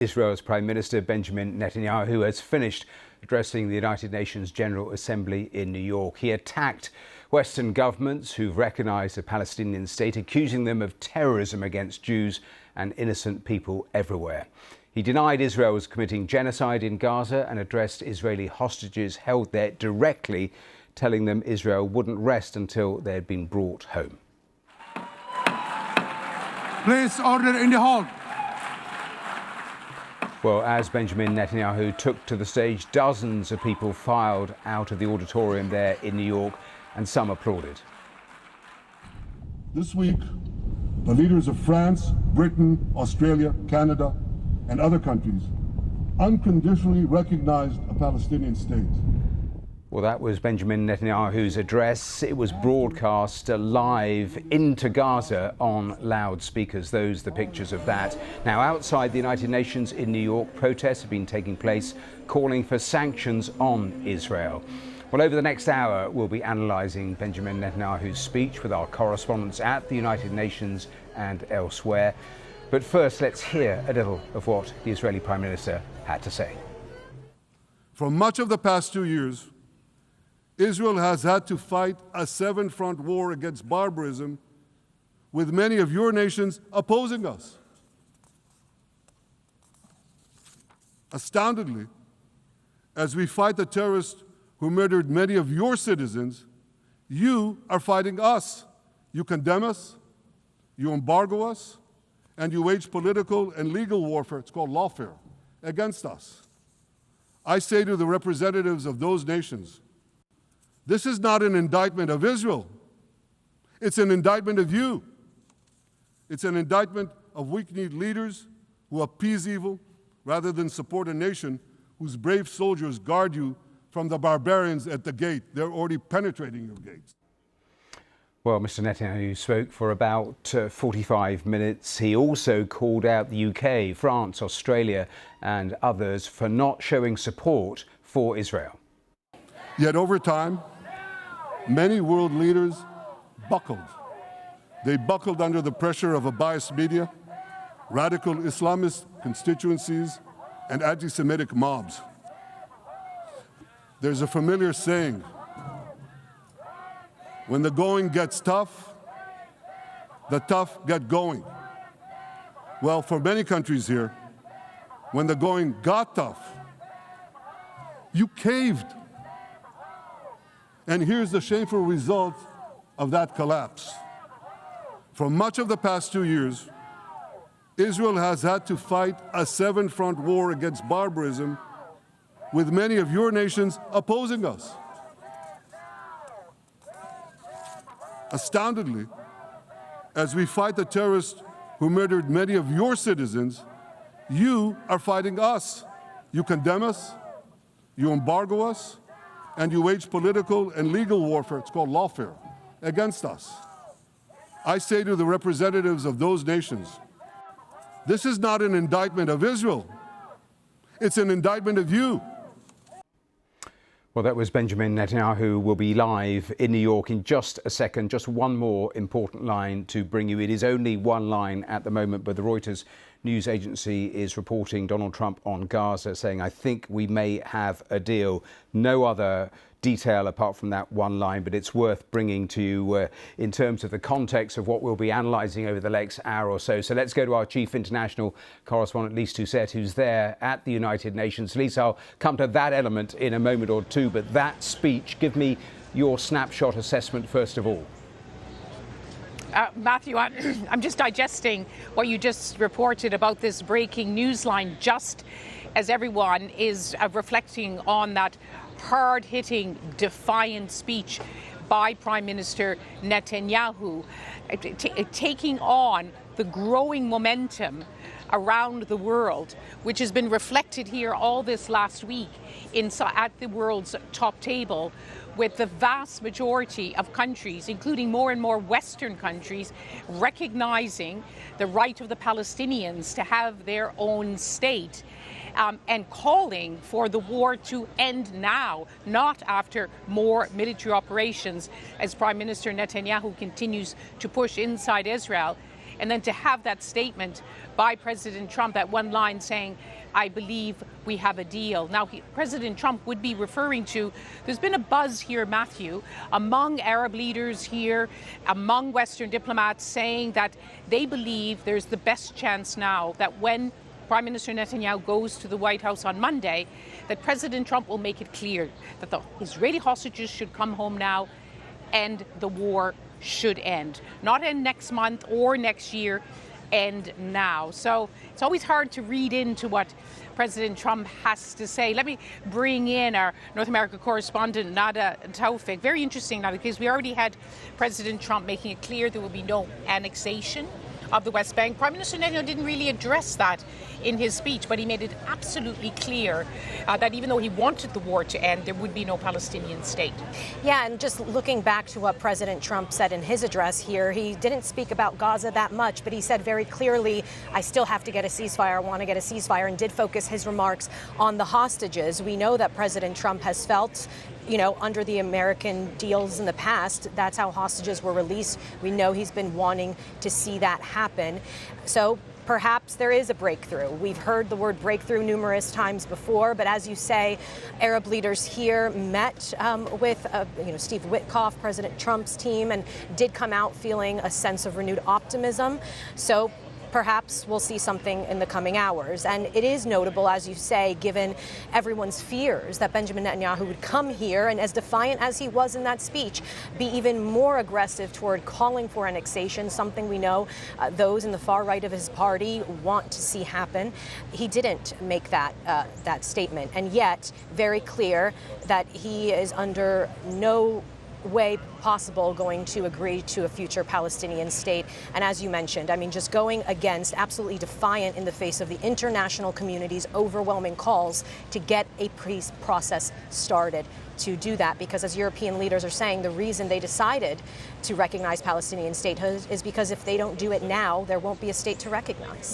Israel's Prime Minister Benjamin Netanyahu has finished addressing the United Nations General Assembly in New York. He attacked Western governments who've recognised a Palestinian state, accusing them of terrorism against Jews and innocent people everywhere. He denied Israel was committing genocide in Gaza and addressed Israeli hostages held there directly, telling them Israel wouldn't rest until they had been brought home. Please, order in the hall. Well, as Benjamin Netanyahu took to the stage, dozens of people filed out of the auditorium there in New York, and some applauded. This week, the leaders of France, Britain, Australia, Canada, and other countries unconditionally recognized a Palestinian state. Well, that was Benjamin Netanyahu's address. It was broadcast live into Gaza on loudspeakers. Those are the pictures of that. Now, outside the United Nations in New York, protests have been taking place calling for sanctions on Israel. Well, over the next hour, we'll be analysing Benjamin Netanyahu's speech with our correspondents at the United Nations and elsewhere. But first, let's hear a little of what the Israeli Prime Minister had to say. For much of the past 2 years, Israel has had to fight a seven-front war against barbarism, with many of your nations opposing us. Astoundingly, as we fight the terrorists who murdered many of your citizens, you are fighting us. You condemn us, you embargo us, and you wage political and legal warfare, it's called lawfare, against us. I say to the representatives of those nations, this is not an indictment of Israel. It's an indictment of you. It's an indictment of weak-kneed leaders who appease evil rather than support a nation whose brave soldiers guard you from the barbarians at the gate. They're already penetrating your gates. Well, Mr. Netanyahu spoke for about 45 minutes. He also called out the UK, France, Australia and others for not showing support for Israel. Yet over time, many world leaders buckled. They buckled under the pressure of a biased media, radical Islamist constituencies, and anti-Semitic mobs. There's a familiar saying, when the going gets tough, the tough get going. Well, for many countries here, when the going got tough, you caved. And here's the shameful result of that collapse. For much of the past 2 years, Israel has had to fight a seven-front war against barbarism, with many of your nations opposing us. Astoundingly, as we fight the terrorists who murdered many of your citizens, you are fighting us. You condemn us, you embargo us, and you wage political and legal warfare, it's called lawfare, against us. I say to the representatives of those nations, this is not an indictment of Israel. It's an indictment of you. Well, that was Benjamin Netanyahu. Will be live in New York in just a second. Just one more important line to bring you. It is only one line at the moment, but the Reuters news agency is reporting Donald Trump on Gaza, saying, I think we may have a deal. No other detail apart from that one line, but it's worth bringing to you in terms of the context of what we'll be analysing over the next hour or so. So let's go to our chief international correspondent, Lise Doucette, who's there at the United Nations. Lise, I'll come to that element in a moment or two, but that speech, give me your snapshot assessment first of all. Matthew, I'm just digesting what you just reported about this breaking news line, just as everyone is reflecting on that hard-hitting, defiant speech by Prime Minister Netanyahu, taking on the growing momentum around the world, which has been reflected here all this last week at the world's top table, with the vast majority of countries, including more and more Western countries, recognizing the right of the Palestinians to have their own state. And calling for the war to end now, not after more military operations, as Prime Minister Netanyahu continues to push inside Israel. And then to have that statement by President Trump, that one line saying, I believe we have a deal. Now, President Trump would be referring to, there's been a buzz here, Matthew, among Arab leaders here, among Western diplomats, saying that they believe there's the best chance now that when Prime Minister Netanyahu goes to the White House on Monday, that President Trump will make it clear that the Israeli hostages should come home now and the war should end. Not end next month or next year, end now. So it's always hard to read into what President Trump has to say. Let me bring in our North America correspondent, Nada Taufik. Very interesting, Nada, because we already had President Trump making it clear there will be no annexation of the West Bank. Prime Minister Netanyahu didn't really address that in his speech, but he made it absolutely clear that even though he wanted the war to end, there would be no Palestinian state. Yeah, and just looking back to what President Trump said in his address here, he didn't speak about Gaza that much, but he said very clearly, I still have to get a ceasefire, I want to get a ceasefire, and did focus his remarks on the hostages. We know that President Trump has felt, under the American deals in the past, that's how hostages were released. We know he's been wanting to see that happen. So perhaps there is a breakthrough. We've heard the word breakthrough numerous times before, but as you say, Arab leaders here met with Steve Witkoff, President Trump's team, and did come out feeling a sense of renewed optimism. So perhaps we'll see something in the coming hours. And it is notable, as you say, given everyone's fears that Benjamin Netanyahu would come here and, as defiant as he was in that speech, be even more aggressive toward calling for annexation, something we know those in the far right of his party want to see happen. He didn't make that statement, and yet very clear that he is under no way possible going to agree to a future Palestinian state. And as you mentioned, just going against, absolutely defiant in the face of the international community's overwhelming calls to get a peace process started. To do that, because as European leaders are saying, the reason they decided to recognize Palestinian statehood is because if they don't do it now, there won't be a state to recognize.